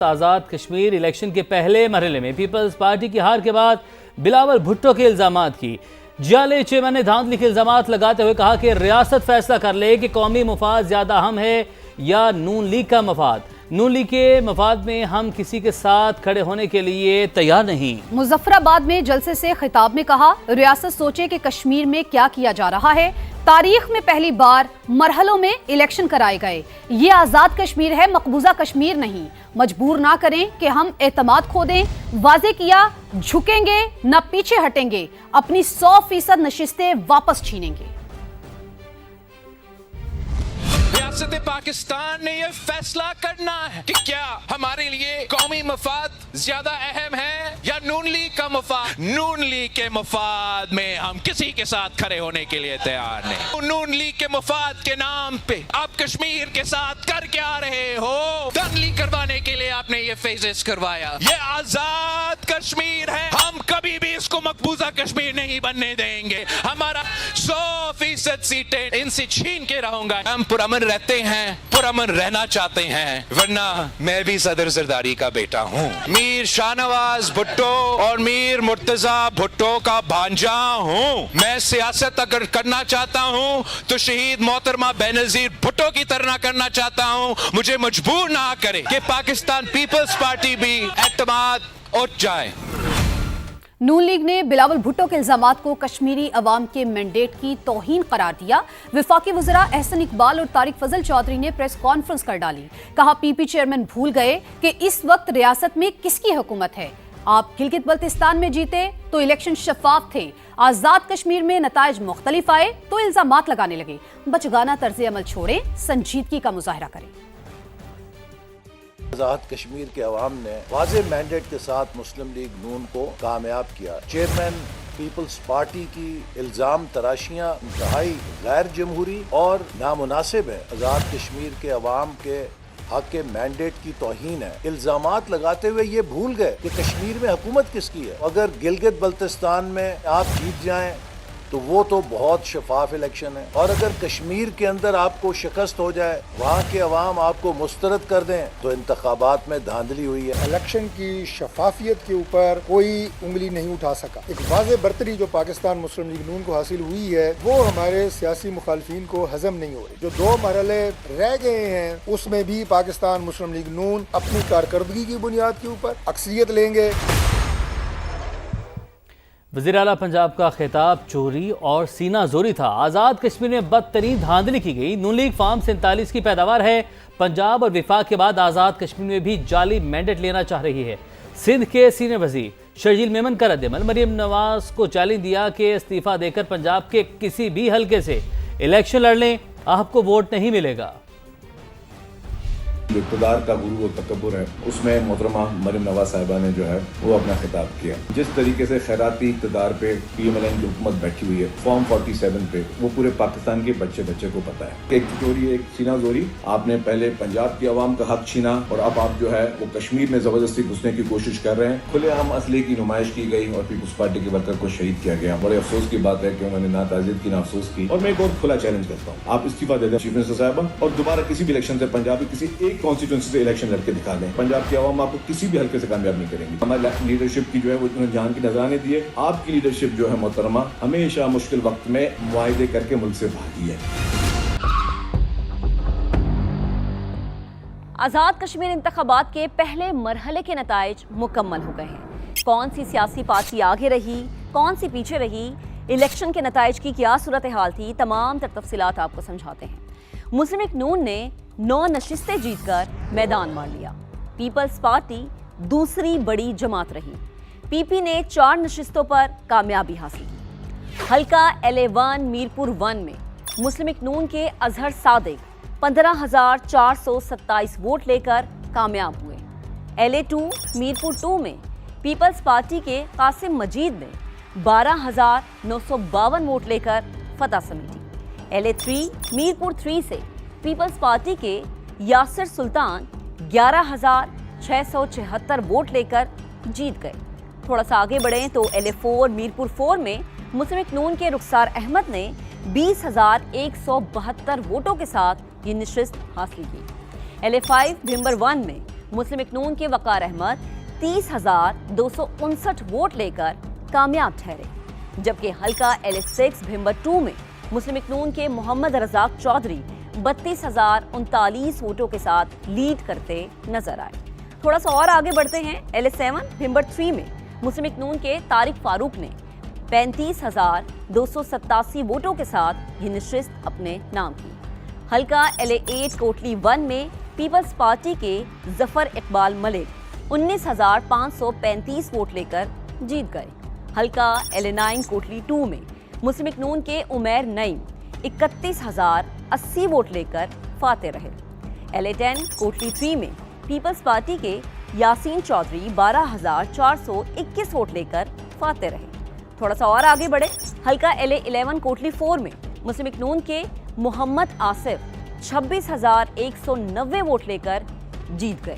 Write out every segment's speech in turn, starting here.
Azad Kashmir election کے پہلے مرحلے میں پیپلز پارٹی کی ہار کے بعد بلاول بھٹو کے الزامات کی جعلی چیئرمین نے دھاندلی کے الزامات لگاتے ہوئے کہا کہ ریاست فیصلہ کر لے کہ قومی مفاد زیادہ اہم ہے یا نون لیگ کا مفاد۔ نون لیگ کے مفاد میں ہم کسی کے ساتھ کھڑے ہونے کے لیے تیار نہیں۔ مظفر آباد میں جلسے سے خطاب میں کہا ریاست سوچے کہ کشمیر میں کیا کیا جا رہا ہے۔ تاریخ میں پہلی بار مرحلوں میں الیکشن کرائے گئے۔ یہ آزاد کشمیر ہے، مقبوضہ کشمیر نہیں۔ مجبور نہ کریں کہ ہم اعتماد کھو دیں۔ واضح کیا جھکیں گے نہ پیچھے ہٹیں گے، اپنی 100% نشستیں واپس چھینیں گے۔ ریاست پاکستان نے یہ فیصلہ کرنا ہے کہ کیا ہمارے لیے قومی مفاد زیادہ اہم ہے یا نون لیگ کا مفاد۔ نون لیگ کے مفاد میں ہم کسی کے ساتھ کھڑے ہونے کے لیے تیار نہیں۔ نون لیگ کے مفاد کے نام پہ آپ کشمیر کے ساتھ کر کے آ رہے ہو، دھاندلی کروانے کے لیے آپ نے یہ فیزز کروایا۔ یہ آزاد کشمیر ہے، ہم کبھی بھی اس کو مقبوضہ کشمیر نہیں بننے دیں گے۔ ہمارا 100% سیٹیں ان سے چھین کے رہوں گا۔ ہم پرامن رہتے ہیں، پرامن رہنا چاہتے ہیں، ورنہ میں بھی صدر زرداری کا بیٹا ہوں، میر شاہنواز بھٹو اور میر مرتضی بھٹو کا بھانجا ہوں۔ میں سیاست اگر کرنا چاہتا ہوں تو شہید محترمہ بینظیر بھٹو کی طرح کرنا چاہتا ہوں۔ مجھے مجبور نہ کرے کہ پاکستان پیپلز پارٹی بھی اعتماد اٹھ جائے۔ نون لیگ نے بلاول بھٹو کے الزامات کو کشمیری عوام کے مینڈیٹ کی توہین قرار دیا۔ وفاقی وزراء احسن اقبال اور طارق فضل چودھری نے پریس کانفرنس کر ڈالی۔ کہا پی پی چیئرمین بھول گئے کہ اس وقت ریاست میں کس کی حکومت ہے۔ آپ گلگت بلتستان میں جیتے تو الیکشن شفاف تھے، آزاد کشمیر میں نتائج مختلف آئے تو الزامات لگانے لگے۔ بچگانہ طرز عمل چھوڑیں، سنجیدگی کا مظاہرہ کریں۔ آزاد کشمیر کے عوام نے واضح مینڈیٹ کے ساتھ مسلم لیگ نون کو کامیاب کیا۔ چیئرمین پیپلز پارٹی کی الزام تراشیاں انتہائی غیر جمہوری اور نامناسب ہیں۔ آزاد کشمیر کے عوام کے حق کے مینڈیٹ کی توہین ہے۔ الزامات لگاتے ہوئے یہ بھول گئے کہ کشمیر میں حکومت کس کی ہے۔ اگر گلگت بلتستان میں آپ جیت جائیں تو وہ تو بہت شفاف الیکشن ہے، اور اگر کشمیر کے اندر آپ کو شکست ہو جائے، وہاں کے عوام آپ کو مسترد کر دیں تو انتخابات میں دھاندلی ہوئی ہے۔ الیکشن کی شفافیت کے اوپر کوئی انگلی نہیں اٹھا سکا۔ ایک واضح برتری جو پاکستان مسلم لیگ نون کو حاصل ہوئی ہے وہ ہمارے سیاسی مخالفین کو ہضم نہیں ہو رہی۔ جو 2 مرحلے رہ گئے ہیں اس میں بھی پاکستان مسلم لیگ نون اپنی کارکردگی کی بنیاد کے اوپر اکثریت لیں گے۔ وزیر اعلیٰ پنجاب کا خطاب چوری اور سینہ زوری تھا۔ آزاد کشمیر میں بدترین دھاندلی کی گئی۔ نون لیگ فارم 47 کی پیداوار ہے۔ پنجاب اور وفاق کے بعد آزاد کشمیر میں بھی جعلی مینڈیٹ لینا چاہ رہی ہے۔ سندھ کے سینئر وزیر شرجیل میمن کا رد عمل، مریم نواز کو چیلنج دیا کہ استعفیٰ دے کر پنجاب کے کسی بھی حلقے سے الیکشن لڑ لیں، آپ کو ووٹ نہیں ملے گا۔ جو اقتدار کا غرور و تکبر ہے اس میں محترمہ مریم نواز صاحبہ نے جو ہے وہ اپنا خطاب کیا۔ جس طریقے سے خیراتی اقتدار پہ پی ایم ایل این کی حکومت بیٹھی ہوئی ہے فارم 47 پہ، وہ پورے پاکستان کے بچے کو پتا ہے۔ ایک چوری ایک سینہ زوری، آپ نے پہلے پنجاب کی عوام کا حق چھینا اور اب آپ جو ہے وہ کشمیر میں زبردستی گھسنے کی کوشش کر رہے ہیں۔ کھلے عام اسلحے کی نمائش کی گئی اور پیپلز پارٹی کے ورکر کو شہید کیا گیا۔ بڑے افسوس کی بات ہے کہ انہوں نے نہ تعزیت کی نہ افسوس کی، اور میں ایک اور کھلا چیلنج کرتا ہوں، آپ استعفیٰ دے دیں چیف منسٹر صاحبہ اور دوبارہ کسی بھی الیکشن سے پنجاب کی کسی ایک کانسٹیٹوئنسی سے الیکشن لڑ کے دکھا دیں۔ پنجاب کی عوام آپ کو کسی بھی حلقے سے کامیاب نہیں کریں گی۔ ہماری لیڈرشپ کی جو ہے وہ انہوں نے جان کی نذرانے دیے۔ آپ کی لیڈرشپ جو ہے محترمہ ہمیشہ مشکل وقت میں معاہدے کر کے ملک سے بھاگی ہے۔ آزاد کشمیر انتخابات کے پہلے مرحلے کے نتائج مکمل ہو گئے ہیں۔ کون سی سیاسی پارٹی آگے رہی، کون سی پیچھے رہی، الیکشن کے نتائج کی کیا صورتحال تھی، تمام تفصیلات آپ کو سمجھاتے ہیں۔ مسلم لیگ نون نے 9 نشستیں جیت کر میدان مار لیا۔ پیپلز پارٹی دوسری بڑی جماعت رہی۔ پی پی نے 4 نشستوں پر کامیابی حاصل کی۔ حلقہ LA1 میرپور 1 میں مسلم لیگ نون کے اظہر صادق 15,427 ووٹ لے کر کامیاب ہوئے۔ LA2 میرپور 2 میں پیپلز پارٹی کے قاسم مجید نے 12,952 ووٹ لے کر فتح سمیٹی۔ LA3 میرپور 3 سے پیپلز پارٹی کے یاسر سلطان 11,676 ووٹ لے کر جیت گئے۔ تھوڑا سا آگے بڑھیں تو LA4 میرپور 4 میں مسلم لیگ نون کے رخسار احمد نے 20,172 ووٹوں کے ساتھ یہ نشست حاصل کی۔ LA5 بھمبر 1 میں मुस्लिम लीग नून के वकार अहमद 30,259 वोट लेकर कामयाब ठहरे, जबकि हल्का LA6 भिंबर 2 में मुस्लिम लीग नून के मोहम्मद रजाक चौधरी 32,039 वोटों के साथ लीड करते नजर आए। थोड़ा सा और आगे बढ़ते हैं। LA7 भिंबर 3 में मुस्लिम लीग नून के तारिक फारूक ने 35,287 वोटों के साथ ये नशिस्त अपने नाम की। हल्का LA8 कोटली 1 में पीपल्स पार्टी के जफर इकबाल मलिक 19,535 वोट लेकर जीत गए। हल्का LA9 कोटली 2 में मुस्लिम लीग नून के उमैर नईम 31,080 वोट लेकर फाते रहे। LA10 कोटली 3 में पीपल्स पार्टी के यासीन चौधरी 12,421 वोट लेकर फाते रहे। थोड़ा सा और आगे बढ़े। हल्का LA11 कोटली 4 में मुस्लिम लीग नून के मोहम्मद आसिफ 26,190 वोट लेकर जीत गए,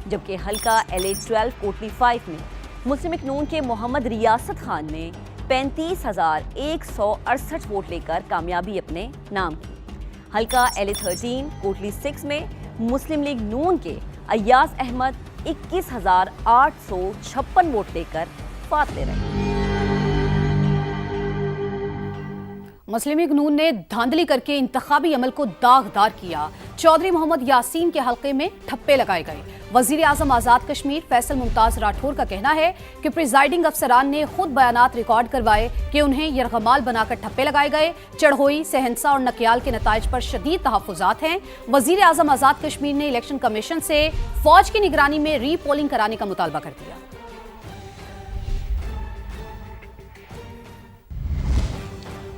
जबकि हल्का LA12 कोटली 5 में मुस्लिम लीग नून के मोहम्मद रियासत खान ने 35,168 वोट लेकर कामयाबी अपने नाम की। हल्का LA13 कोटली 6 में मुस्लिम लीग नून के अय्याज अहमद 21,856 वोट लेकर फाते रहे। मुस्लिम लीग नून ने धांधली करके इंतखाबी अमल को दागदार किया। चौधरी मोहम्मद यासीन के हल्के में ठप्पे लगाए गए। वजीर आजम आज़ाद कश्मीर फैसल मुमताज़ राठौर का कहना है कि प्रिजाइडिंग अफसरान ने खुद बयानात रिकॉर्ड करवाए कि उन्हें यरगमाल बनाकर ठप्पे लगाए गए। चढ़ोई, सहनसा और नकियाल के नताइज पर शदीद तहफ़्फ़ुज़ात हैं। वजीर आजम आज़ाद कश्मीर ने इलेक्शन कमीशन से फौज की निगरानी में री पोलिंग कराने का मुतालबा कर दिया।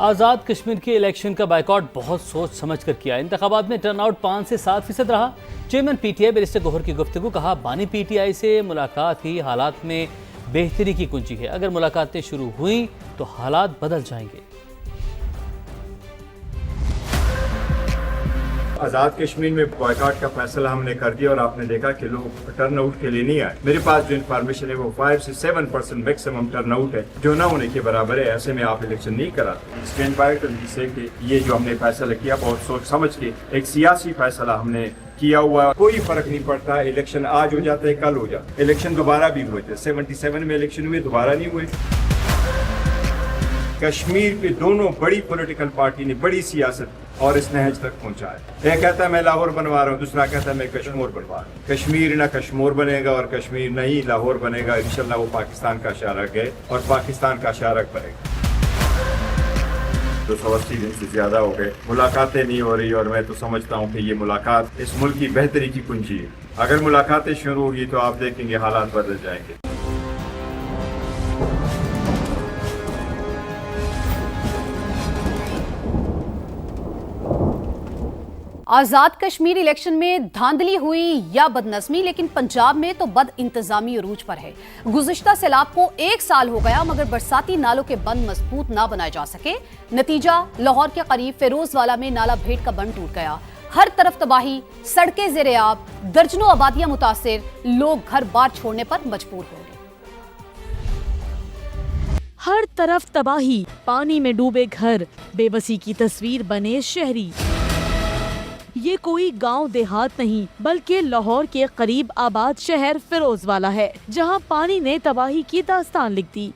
आज़ाद कश्मीर के इलेक्शन का बाइकआउट बहुत सोच समझ कर किया। इंतखाबात में टर्नआउट 5 से 7% रहा। चेयरमैन PTI बैरिस्टर गौहर की गुफ्तगू, कहा बानी PTI से मुलाकात ही हालात में बेहतरी की कुंजी है। अगर मुलाकातें शुरू हुई तो हालात बदल जाएंगे। आज़ाद कश्मीर में बॉयकॉट का फैसला हमने कर दिया और आपने देखा कि लोग टर्न आउट के लिए नहीं आए। मेरे पास जो इन्फॉर्मेशन है वो 5 से 7% मैक्सिमम टर्न आउट है, जो ना होने के बराबर है। ऐसे में आप इलेक्शन नहीं कराते। स्टैंड बाय टू से कि ये जो हमने फैसला किया बहुत सोच समझ के एक सियासी फैसला हमने किया हुआ। कोई फर्क नहीं पड़ता, इलेक्शन आज हो जाता है कल हो जाता है। इलेक्शन दोबारा भी हुए थे, 77 में इलेक्शन हुए, दोबारा नहीं हुए। कश्मीर पे दोनों बड़ी पॉलिटिकल पार्टी ने बड़ी सियासत और इस नहज तक पहुंचाया। एक कहता है मैं लाहौर बनवा रहा हूँ, दूसरा कहता है मैं कश्मीर बनवा रहा हूँ। कश्मीर ना कश्मीर बनेगा और कश्मीर नहीं लाहौर बनेगा। इंशाल्लाह वो पाकिस्तान का शारक है और पाकिस्तान का शारक बनेगा। 280 दिन से ज्यादा हो गए, मुलाकातें नहीं हो रही और मैं तो समझता हूँ कि ये मुलाकात इस मुल्क की बेहतरी की कुंजी है। अगर मुलाकातें शुरू होगी तो आप देखेंगे हालात बदल जाएंगे। आज़ाद कश्मीर इलेक्शन में धांधली हुई या बदनज़मी, लेकिन पंजाब में तो बद इंतजामी अरूज पर है। गुज़िश्ता सैलाब को 1 साल हो गया मगर बरसाती नालों के बंद मजबूत ना बनाए जा सके। नतीजा, लाहौर के करीब फिरोजवाला में नाला भेट का बंद टूट गया। हर तरफ तबाही, सड़कें ज़ेर-ए-आब, दर्जनों आबादियां मुतासिर, लोग घर बार छोड़ने पर मजबूर हो गए। हर तरफ तबाही, पानी में डूबे घर, बेबसी की तस्वीर बने शहरी। ये कोई गांव देहात नहीं बल्कि लाहौर के करीब आबाद शहर फिरोजवाला है, जहां पानी ने तबाही की दास्तान लिख दी।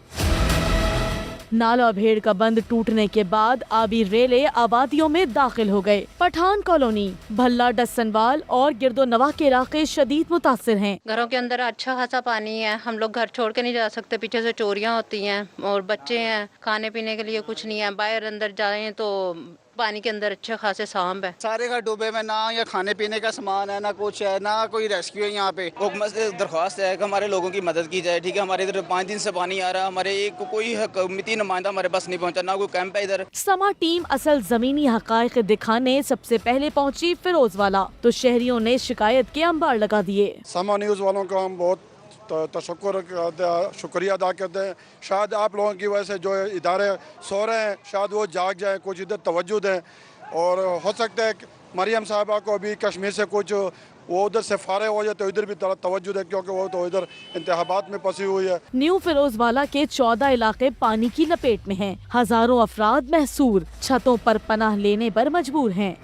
नाला भेड़ का बंद टूटने के बाद आबी रेले आबादियों में दाखिल हो गए। पठान कॉलोनी, भल्ला, डसनवाल और गिरदो नवाह के इलाके शदीद मुतासिर हैं। घरों के अंदर अच्छा खासा पानी है, हम लोग घर छोड़ के नहीं जा सकते, पीछे से चोरियां होती हैं और बच्चे हैं, खाने पीने के लिए कुछ नहीं है। बाहर अंदर जाएं तो पानी के अंदर अच्छे खासे सांप है। सारे घर डूबे में, ना या खाने पीने का सामान है, ना कुछ है, ना कोई रेस्क्यू है। यहाँ पे हुकूमत से दरख्वास्त है कि हमारे लोगों की मदद की जाए। ठीक है, हमारे इधर 5 दिन से पानी आ रहा है, हमारे एक कोई हुकूमती नुमाइंदा हमारे पास नहीं पहुँचा, ना कोई कैंप है इधर। समा टीम असल जमीनी हकायक दिखाने सबसे पहले पहुंची फिरोजवाला तो शहरियों ने शिकायत के अंबार लगा दिए। समा न्यूज़ वालों का हम बहुत शुक्रिया अदा करते हैं। शायद आप लोगों की वजह से जो इदारे सो रहे हैं शायद वो जाग जाए, कुछ इधर तवज्जो दें। और हो सकता है मरियम साहिबा को अभी कश्मीर से कुछ वो उधर से फारे हो जाए तो इधर भी तवज्जो दें, क्योंकि वो तो इधर इंतखाबात में फंसी हुई है। न्यू फिरोजवाला के 14 इलाके पानी की लपेट में हैं। हजारों अफराद महसूर, छतों पर पनाह लेने पर मजबूर हैं।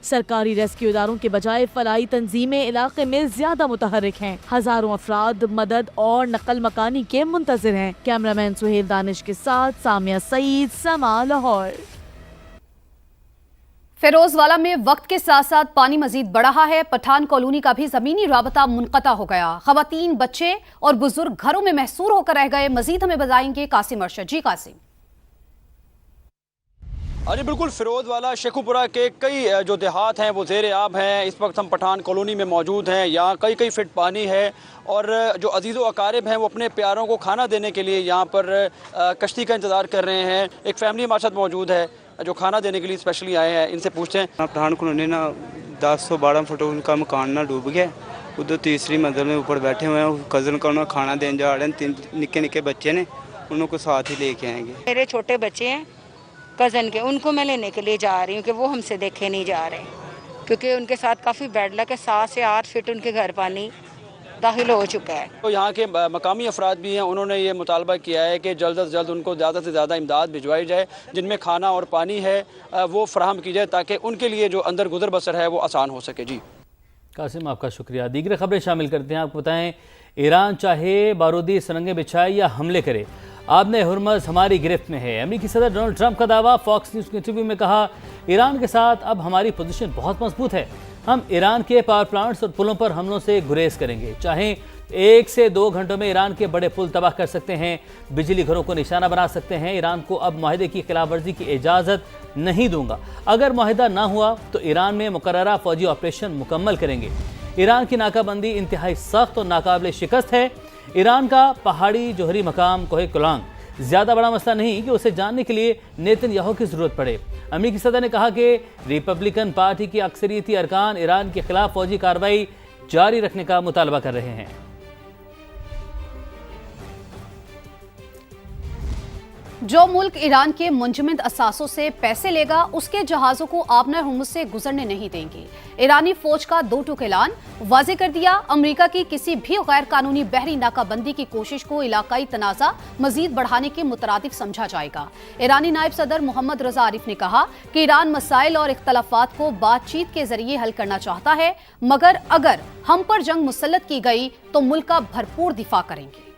सरकारी रेस्क्यू इदारों के बजाय फलाही तंजीमें इलाके में ज्यादा मुतहर्रिक हैं। हजारों अफराद मदद और नकल मकानी के मुंतजिर हैं। कैमरामैन सुहेल दानिश के साथ सामिया सईद, समा, लाहौर। फिरोजवाला में वक्त के साथ साथ पानी मजीद बढ़ रहा है। पठान कॉलोनी का भी जमीनी राबता मुनक़ता हो गया। खवातीन, बच्चे और बुजुर्ग घरों में महसूर होकर रह गए। मजीद हमें बताएंगे कासिम अरशद। जी कासिम। अरे बिल्कुल, फिरोजवाला शेखुपुरा के कई जो देहात हैं वो ज़ेर आब हैं। इस वक्त हम पठान कॉलोनी में मौजूद हैं। यहाँ कई फीट पानी है और जो अजीज़ व अकारिब हैं वो अपने प्यारों को खाना देने के लिए यहाँ पर कश्ती का इंतज़ार कर रहे हैं। एक फैमिली हमारे साथ मौजूद है जो खाना देने के लिए स्पेशली आए हैं। इनसे पूछते हैं। पठान कॉलोनी ना 10-12 फुट उनका मकान ना डूब गया। उधर तीसरी मंजिल में ऊपर बैठे हुए हैं। कज़न का उन्हें खाना देने जा रहे हैं। 3 निक्के बच्चे ने, उनको साथ ही लेके आएंगे। मेरे छोटे बच्चे हैं कज़न के, उनको मैं लेने के लिए जा रही हूँ कि वो हमसे देखे नहीं जा रहे, क्योंकि उनके साथ काफ़ी बैड लक है। 7 से 8 फीट उनके घर पानी दाखिल हो चुका है। तो यहाँ के मकामी अफराद भी हैं, उन्होंने ये मुतालबा किया है कि जल्द से जल्द उनको ज़्यादा से ज़्यादा इमदाद भिजवाई जाए, जिनमें खाना और पानी है वो फराहम की जाए, ताकि उनके लिए जो अंदर गुजर बसर है वो आसान हो सके। जी कासिम, आपका शुक्रिया। दीगर खबरें शामिल करते हैं। आपको बताएं, ईरान चाहे बारूदी सुरंगें बिछाए या हमले करे, आबने हुर्मज़ हमारी गिरफ्त में है। अमेरिकी सदर डोनाल्ड ट्रंप का दावा। फॉक्स न्यूज़ के इंटरव्यू में कहा, ईरान के साथ अब हमारी पोजीशन बहुत मजबूत है। हम ईरान के पावर प्लांट्स और पुलों पर हमलों से गुरेज करेंगे। चाहें 1 से 2 घंटों में ईरान के बड़े पुल तबाह कर सकते हैं, बिजली घरों को निशाना बना सकते हैं। ईरान को अब माहिदे की खिलाफ वर्जी की इजाज़त नहीं दूंगा। अगर माहिदा ना हुआ तो ईरान में मुकर्ररा फौजी ऑपरेशन मुकम्मल करेंगे। ईरान की नाकाबंदी इंतहाई सख्त और नाकाबिले शिकस्त है। ईरान का पहाड़ी जोहरी मकाम कोहे कुलांग ज़्यादा बड़ा मसला नहीं कि उसे जानने के लिए नेतन्याहू की ज़रूरत पड़े। अमेरिकी सदर ने कहा कि रिपब्लिकन पार्टी की अक्सरियती अरकान ईरान के खिलाफ फौजी कार्रवाई जारी रखने का मुतालबा कर रहे हैं। जो मुल्क ईरान के मुंजमद असासों से पैसे लेगा, उसके जहाज़ों को आबना हुर्मुज़ से गुजरने नहीं देंगे। ईरानी फौज का 2 टूक ऐलान वाज़ेह कर दिया। अमेरिका की किसी भी गैर कानूनी बहरी नाकाबंदी की कोशिश को इलाकाई तनाज़ा मजीद बढ़ाने के मुतरादिफ समझा जाएगा। ईरानी नायब सदर मोहम्मद रज़ा आरिफ ने कहा कि ईरान मसाइल और इख्तलाफात को बातचीत के जरिए हल करना चाहता है, मगर अगर हम पर जंग मुसल्लत की गई तो मुल्क का भरपूर दिफा करेंगे।